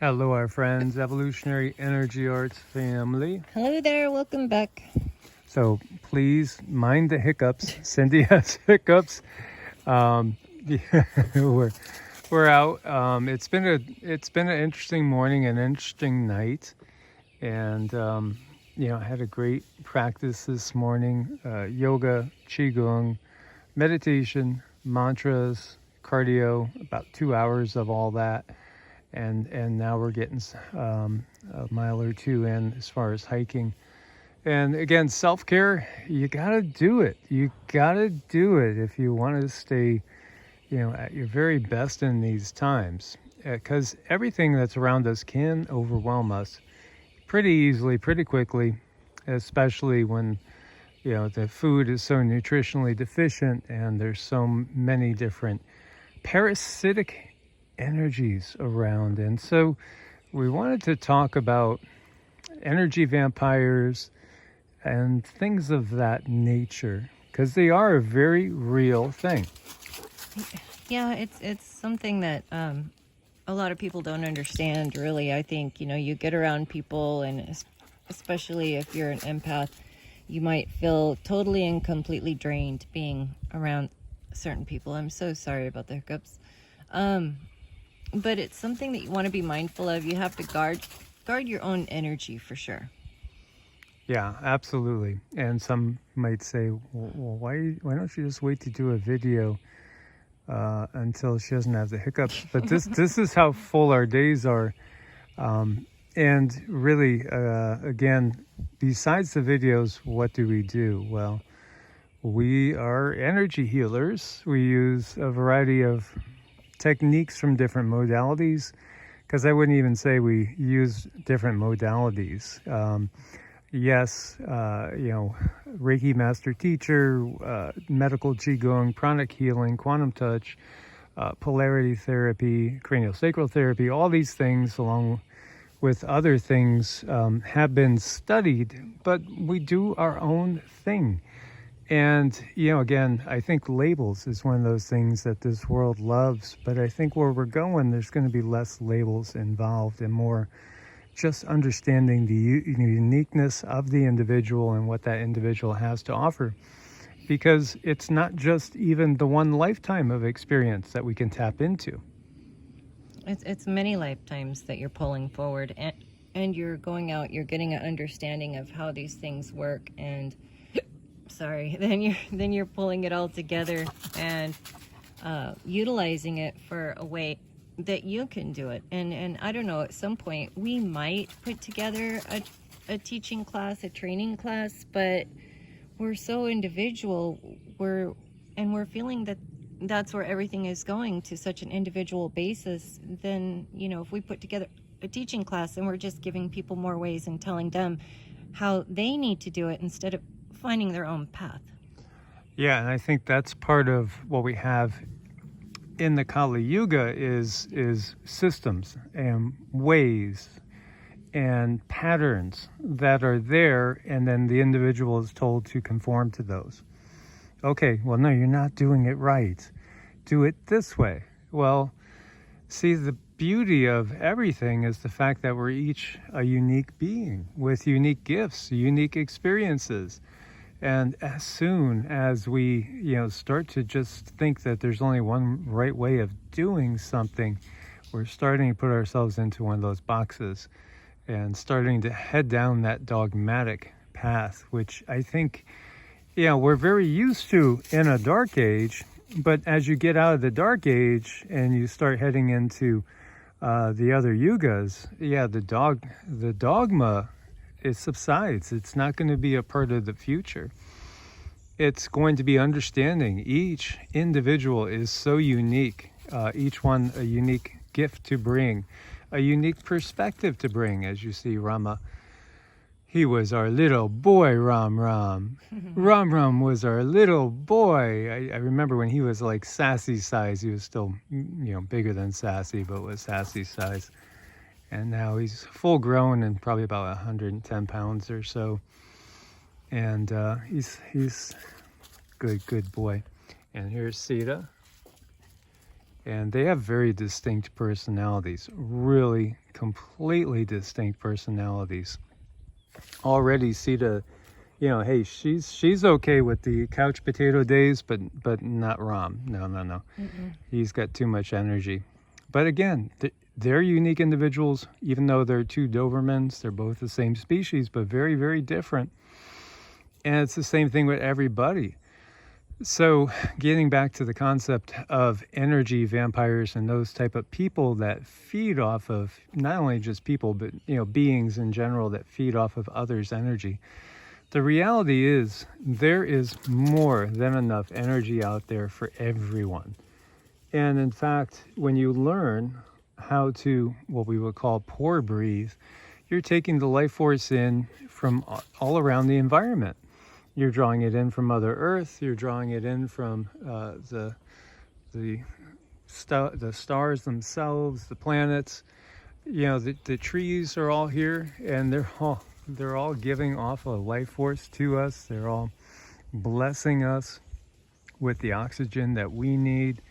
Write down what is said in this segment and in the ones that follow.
Hello, our friends, Evolutionary Energy Arts family. Hello there, welcome back. So please mind the hiccups. Cindy has hiccups. Yeah, we're out. It's been an interesting morning, an interesting night, and I had a great practice this morning. Yoga, qigong, meditation, mantras, cardio. About 2 hours of all that. And now we're getting a mile or two in as far as hiking. And again, self-care, you gotta do it. You gotta do it if you want to stay, at your very best in these times. Because everything that's around us can overwhelm us pretty easily, pretty quickly, especially when the food is so nutritionally deficient and there's so many different parasitic energies around. And so we wanted to talk about energy vampires and things of that nature, because they are a very real thing. Yeah, it's something that a lot of people don't understand, really. I think, you get around people, and especially if you're an empath, you might feel totally and completely drained being around certain people. I'm so sorry about the hiccups. But it's something that you want to be mindful of. You have to guard your own energy for sure. Yeah, absolutely. And some might say, well, why don't you just wait to do a video until she doesn't have the hiccups? But this is how full our days are. And really, again, besides the videos, what do we do? Well, we are energy healers. We use a variety of techniques from different modalities, because I wouldn't even say we use different modalities. Yes, Reiki master teacher, medical qigong, pranic healing, quantum touch, polarity therapy, craniosacral therapy, all these things along with other things have been studied, but we do our own thing. And, again, I think labels is one of those things that this world loves, but I think where we're going, there's going to be less labels involved and more just understanding the uniqueness of the individual and what that individual has to offer. Because it's not just even the one lifetime of experience that we can tap into. It's many lifetimes that you're pulling forward, and you're going out, you're getting an understanding of how these things work, and then you're pulling it all together and utilizing it for a way that you can do it. And I don't know, at some point we might put together a teaching class, a training class, but we're so individual, we're feeling that that's where everything is going, to such an individual basis. Then, if we put together a teaching class, and we're just giving people more ways and telling them how they need to do it instead of finding their own path. Yeah, and I think that's part of what we have in the Kali Yuga is systems and ways and patterns that are there, and then the individual is told to conform to those. Okay, well, no, you're not doing it right. Do it this way. Well, see, the beauty of everything is the fact that we're each a unique being with unique gifts, unique experiences. And as soon as we, start to just think that there's only one right way of doing something, we're starting to put ourselves into one of those boxes and starting to head down that dogmatic path, which I think, we're very used to in a dark age. But as you get out of the dark age and you start heading into the other yugas, the dogma, it subsides. It's not going to be a part of the future. It's going to be understanding each individual is so unique, each one a unique gift to bring, a unique perspective to bring. As you see, Rama, he was our little boy, Ram. Ram was our little boy. I remember when he was like sassy size. He was still, bigger than sassy, but was sassy size. And now he's full grown and probably about 110 pounds or so. And he's good boy. And here's Sita. And they have very distinct personalities, really completely distinct personalities. Already see the, hey, she's okay with the couch potato days, but not Ram. No. Mm-mm. He's got too much energy. But again, they're unique individuals, even though they're two Dobermans. They're both the same species, but very, very different. And it's the same thing with everybody. So getting back to the concept of energy vampires and those type of people that feed off of not only just people, but beings in general that feed off of others' energy. The reality is there is more than enough energy out there for everyone. And in fact, when you learn how to, what we would call pore breathe, you're taking the life force in from all around the environment. You're drawing it in from Mother Earth. You're drawing it in from the stars themselves, the planets. The trees are all here, and they're all giving off a life force to us. They're all blessing us with the oxygen that we need,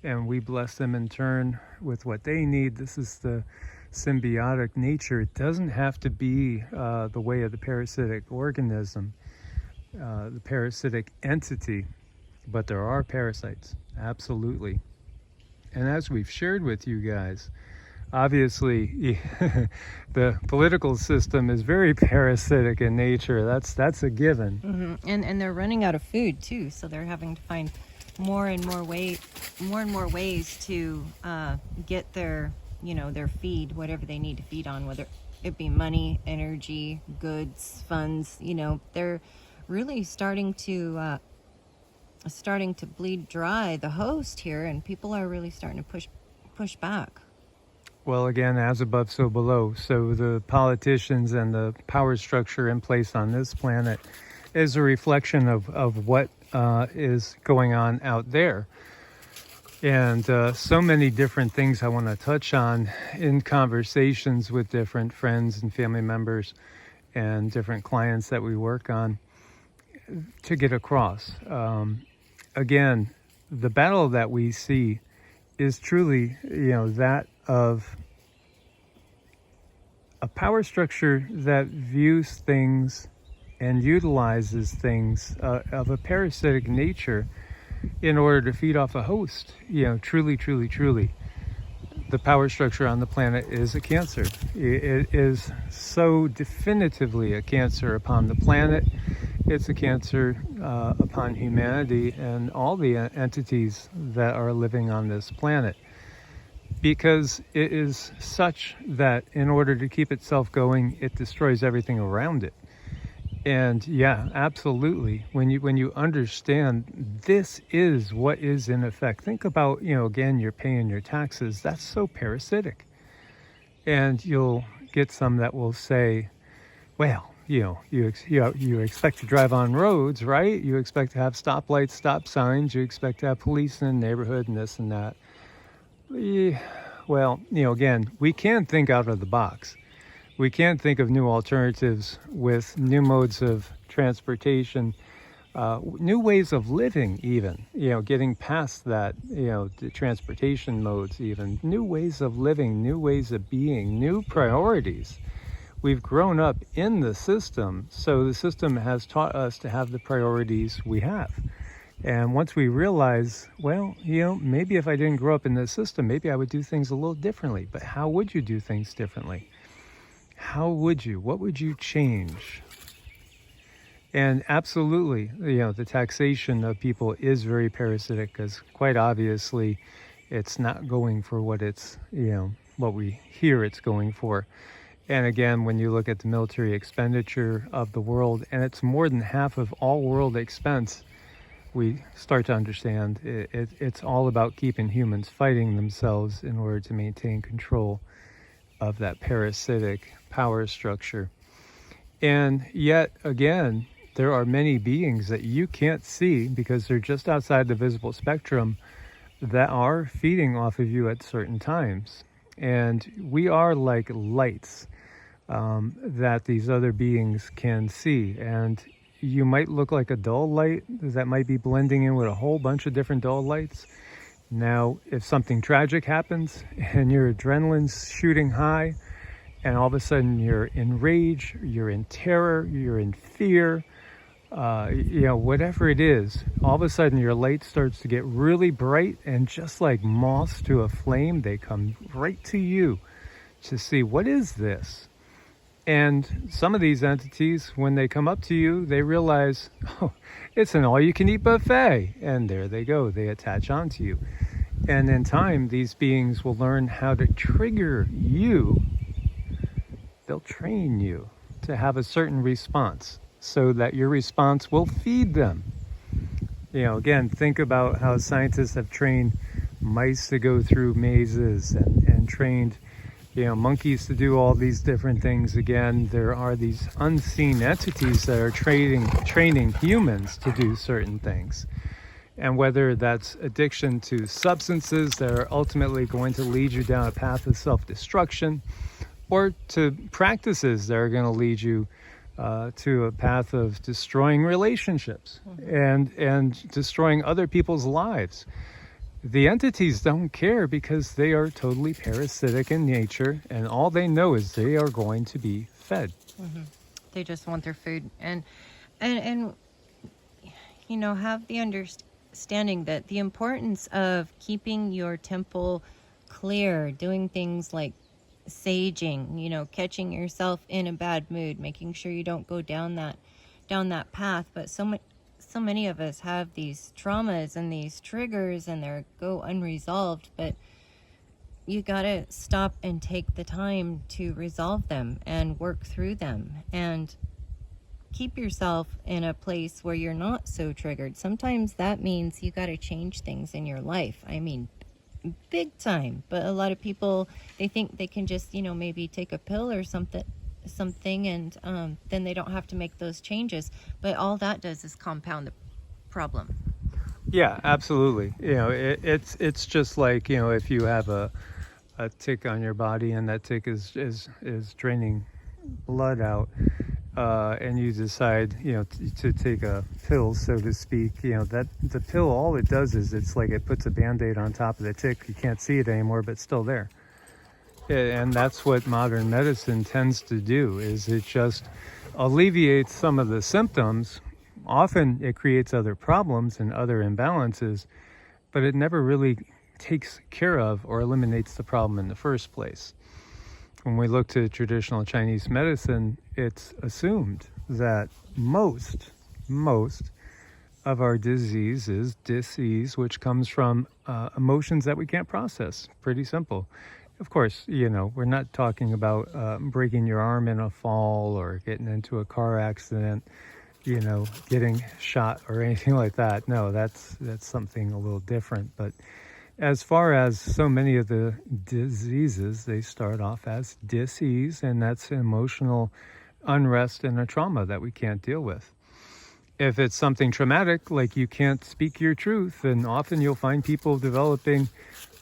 and we bless them in turn with what they need. This is the symbiotic nature. It doesn't have to be the way of the parasitic organism. The parasitic entity, but there are parasites, absolutely. And as we've shared with you guys, obviously the political system is very parasitic in nature. That's a given. Mm-hmm. And they're running out of food too, so they're having to find more and more ways to get their their feed, whatever they need to feed on, whether it be money, energy, goods, funds. They're really starting to bleed dry the host here, and people are really starting to push back. Well, again, as above, so below. So the politicians and the power structure in place on this planet is a reflection of what is going on out there. And so many different things I want to touch on in conversations with different friends and family members and different clients that we work on to get across. Again, the battle that we see is truly, that of a power structure that views things and utilizes things of a parasitic nature in order to feed off a host. Truly. The power structure on the planet is a cancer. It is so definitively a cancer upon the planet. It's a cancer upon humanity and all the entities that are living on this planet, because it is such that in order to keep itself going, it destroys everything around it. And yeah, absolutely. When you understand this is what is in effect. Think about, again, you're paying your taxes. That's so parasitic. And you'll get some that will say, well, you expect to drive on roads, right? You expect to have stoplights, stop signs. You expect to have police in the neighborhood and this and that. Well, again, we can think out of the box. We can think of new alternatives with new modes of transportation, new ways of living even, getting past that, the transportation modes even, new ways of living, new ways of being, new priorities. We've grown up in the system, so the system has taught us to have the priorities we have. And once we realize, well, maybe if I didn't grow up in this system, maybe I would do things a little differently. But how would you do things differently? How would you? What would you change? And absolutely, the taxation of people is very parasitic, because quite obviously it's not going for what it's, what we hear it's going for. And again, when you look at the military expenditure of the world, and it's more than half of all world expense, we start to understand it's all about keeping humans fighting themselves in order to maintain control of that parasitic power structure. And yet again, there are many beings that you can't see because they're just outside the visible spectrum that are feeding off of you at certain times. And we are like lights that these other beings can see. And you might look like a dull light that might be blending in with a whole bunch of different dull lights. Now, if something tragic happens and your adrenaline's shooting high, and all of a sudden you're in rage, you're in terror, you're in fear, whatever it is, all of a sudden your light starts to get really bright, and just like moths to a flame, they come right to you to see, what is this? And some of these entities, when they come up to you, they realize, oh, it's an all-you-can-eat buffet. And there they go. They attach onto you. And in time, these beings will learn how to trigger you. They'll train you to have a certain response so that your response will feed them. Again, think about how scientists have trained mice to go through mazes and trained monkeys to do all these different things. Again, there are these unseen entities that are training humans to do certain things. And whether that's addiction to substances that are ultimately going to lead you down a path of self-destruction, or to practices that are going to lead you to a path of destroying relationships and destroying other people's lives. The entities don't care because they are totally parasitic in nature, and all they know is they are going to be fed. They just want their food, and have the understanding that the importance of keeping your temple clear, doing things like saging, catching yourself in a bad mood, making sure you don't go down that path. But so many of us have these traumas and these triggers, and they go unresolved, but you gotta stop and take the time to resolve them and work through them and keep yourself in a place where you're not so triggered. Sometimes that means you gotta change things in your life. I mean, big time. But a lot of people, they think they can just maybe take a pill or something, and then they don't have to make those changes. But all that does is compound the problem. Yeah, absolutely. It's just like, if you have a tick on your body, and that tick is draining blood out, and you decide to take a pill, so to speak, that the pill, all it does is it's like it puts a band-aid on top of the tick. You can't see it anymore, but it's still there. And that's what modern medicine tends to do, is it just alleviates some of the symptoms. Often it creates other problems and other imbalances, but it never really takes care of or eliminates the problem in the first place. When we look to traditional Chinese medicine, it's assumed that most of our disease is dis-ease, which comes from emotions that we can't process. Pretty simple. Of course, we're not talking about breaking your arm in a fall or getting into a car accident, getting shot or anything like that. No, that's something a little different. But as far as so many of the diseases, they start off as dis-ease, and that's emotional unrest and a trauma that we can't deal with. If it's something traumatic, like you can't speak your truth, then often you'll find people developing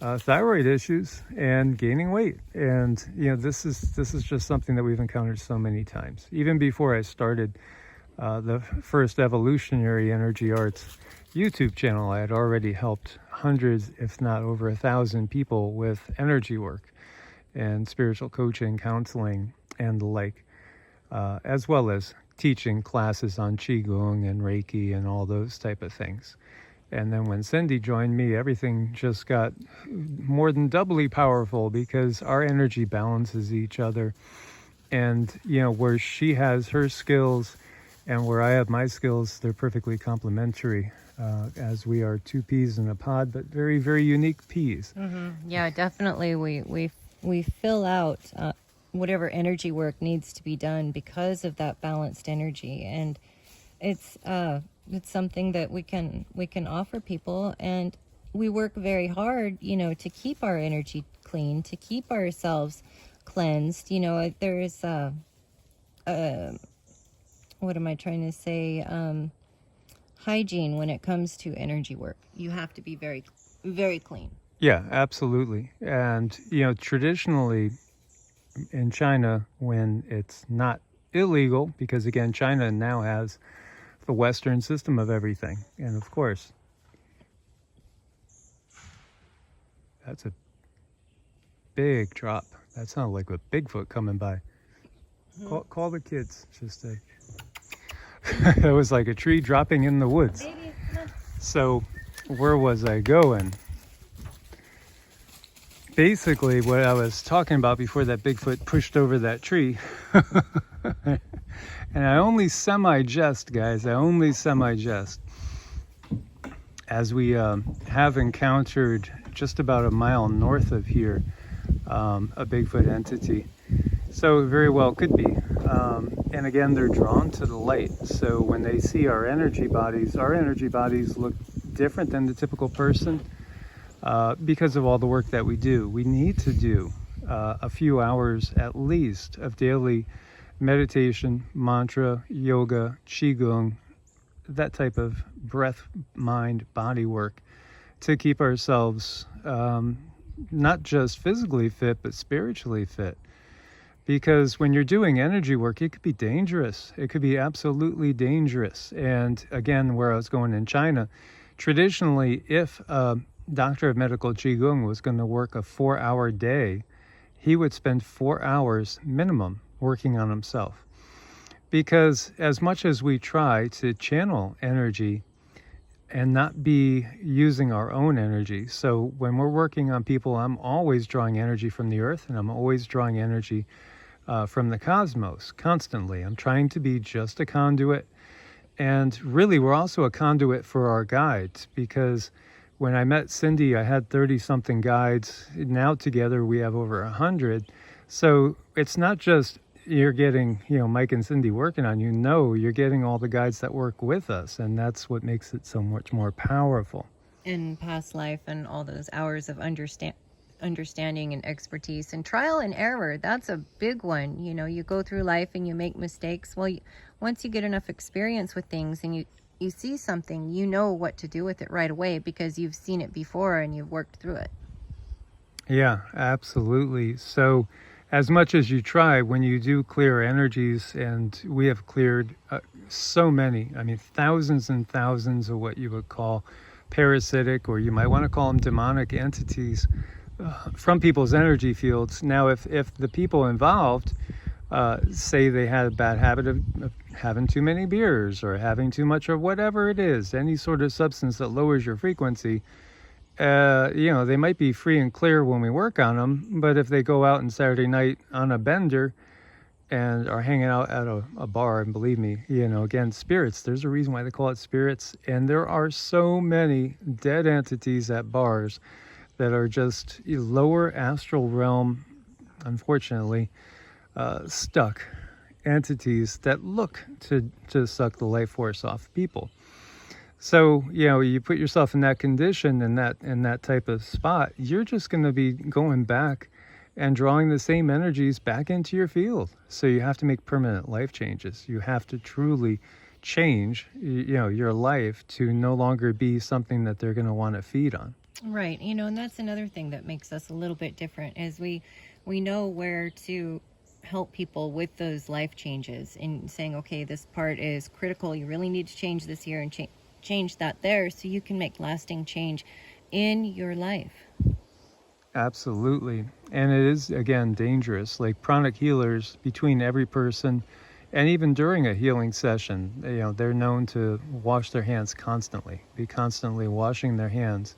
thyroid issues and gaining weight. And this is just something that we've encountered so many times. Even before I started the first Evolutionary Energy Arts YouTube channel, I had already helped hundreds, if not over 1,000 people with energy work and spiritual coaching, counseling, and the like, as well as teaching classes on Qigong and Reiki and all those type of things. And then when Cindy joined me, everything just got more than doubly powerful, because our energy balances each other. And, where she has her skills and where I have my skills, they're perfectly complementary, as we are two peas in a pod, but very, very unique peas. Yeah, definitely. We fill out whatever energy work needs to be done because of that balanced energy, and it's something that we can offer people, and we work very hard, to keep our energy clean, to keep ourselves cleansed. There is what am I trying to say? Hygiene when it comes to energy work. You have to be very, very clean. Yeah, absolutely. And, traditionally in China, when it's not illegal, because again, China now has the Western system of everything. And of course, That's a big drop. That sounded like a Bigfoot coming by. Call the kids. Just a it was like a tree dropping in the woods. Baby, come on. So where was I going? Basically what I was talking about before that Bigfoot pushed over that tree. And I only semi-jest, guys. I only semi-jest. As we have encountered just about a mile north of here, a Bigfoot entity. So it very well could be. And again, they're drawn to the light. So when they see our energy bodies look different than the typical person because of all the work that we do. We need to do a few hours at least of daily meditation, mantra, yoga, qigong, that type of breath, mind, body work to keep ourselves not just physically fit, but spiritually fit. Because when you're doing energy work, it could be dangerous. It could be absolutely dangerous. And again, where I was going in China, traditionally, if a doctor of medical qigong was going to work a 4-hour day, he would spend 4 hours minimum working on himself. Because as much as we try to channel energy and not be using our own energy, so when we're working on people, I'm always drawing energy from the earth, and I'm always drawing energy from the cosmos constantly. I'm trying to be just a conduit. And really, we're also a conduit for our guides, because when I met Cindy, I had 30-something guides. Now together we have over 100. So it's not just you're getting, Mike and Cindy working on you. No, you're getting all the guides that work with us, and that's what makes it so much more powerful. In past life and all those hours of understanding and expertise and trial and error, that's a big one. You go through life and you make mistakes. Well, once you get enough experience with things and you see something, you know what to do with it right away because you've seen it before and you've worked through it. Yeah, absolutely. So as much as you try, when you do clear energies, and we have cleared so many, thousands and thousands of what you would call parasitic, or you might want to call them demonic entities from people's energy fields. Now, if the people involved say they had a bad habit of having too many beers or having too much of whatever it is, any sort of substance that lowers your frequency, they might be free and clear when we work on them, but if they go out on Saturday night on a bender and are hanging out at a bar, and believe me, again, spirits, there's a reason why they call it spirits, and there are so many dead entities at bars that are just lower astral realm, unfortunately, stuck entities that look to suck the life force off people. So, you put yourself in that condition and that type of spot, you're just going to be going back and drawing the same energies back into your field. So you have to make permanent life changes. You have to truly change, your life to no longer be something that they're going to want to feed on. Right. And that's another thing that makes us a little bit different is we know where to help people with those life changes and saying, okay, this part is critical. You really need to change this here and change that there so you can make lasting change in your life. Absolutely. And it is, again, dangerous. Like pranic healers, between every person and even during a healing session, they're known to wash their hands constantly, be constantly washing their hands,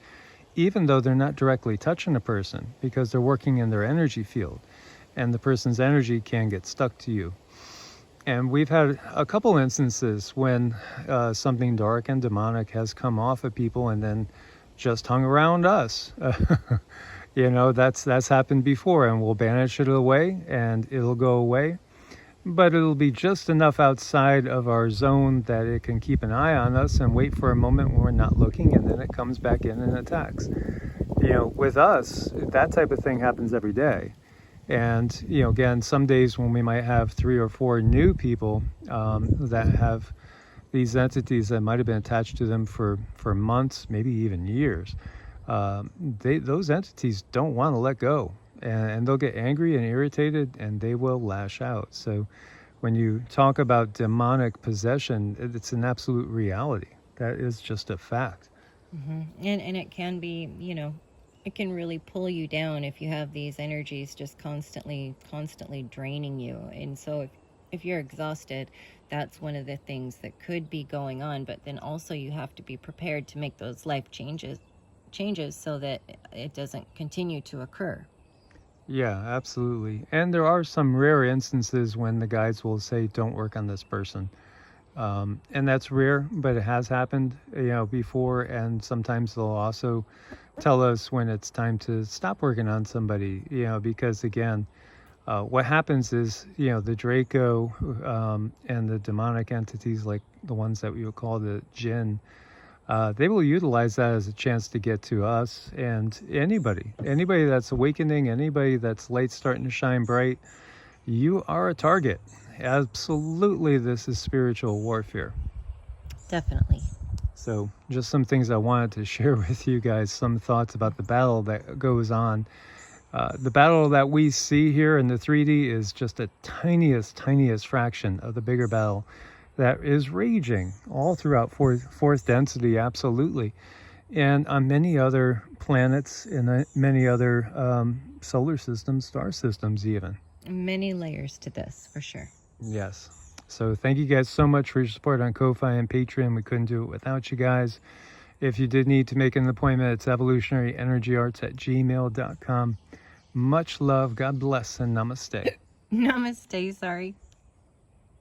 even though they're not directly touching a person, because they're working in their energy field and the person's energy can get stuck to you. And we've had a couple instances when something dark and demonic has come off of people and then just hung around us. That's happened before, and we'll banish it away and it'll go away. But it'll be just enough outside of our zone that it can keep an eye on us and wait for a moment when we're not looking, and then it comes back in and attacks. With us, that type of thing happens every day. And, again, some days when we might have 3 or 4 new people that have these entities that might have been attached to them for months, maybe even years, those entities don't want to let go. And they'll get angry and irritated, and they will lash out. So when you talk about demonic possession, it's an absolute reality. That is just a fact. Mm-hmm. And it can be, it can really pull you down if you have these energies just constantly draining you. And so if you're exhausted, that's one of the things that could be going on. But then also you have to be prepared to make those life changes so that it doesn't continue to occur. Yeah, absolutely. And there are some rare instances when the guides will say, don't work on this person. And that's rare, but it has happened, before. And sometimes they'll also tell us when it's time to stop working on somebody, because again, what happens is, the Draco and the demonic entities, like the ones that we would call the Jinn, they will utilize that as a chance to get to us and anybody that's awakening, anybody that's light starting to shine bright. You are a target. Absolutely, this is spiritual warfare. Definitely. So just some things I wanted to share with you guys, some thoughts about the battle that goes on. The battle that we see here in the 3D is just a tiniest fraction of the bigger battle that is raging all throughout fourth density, absolutely. And on many other planets, and many other solar systems, star systems even. Many layers to this, for sure. Yes. So thank you guys so much for your support on Ko-Fi and Patreon. We couldn't do it without you guys. If you did need to make an appointment, it's evolutionaryenergyarts@gmail.com. Much love, God bless, and namaste. Namaste, sorry.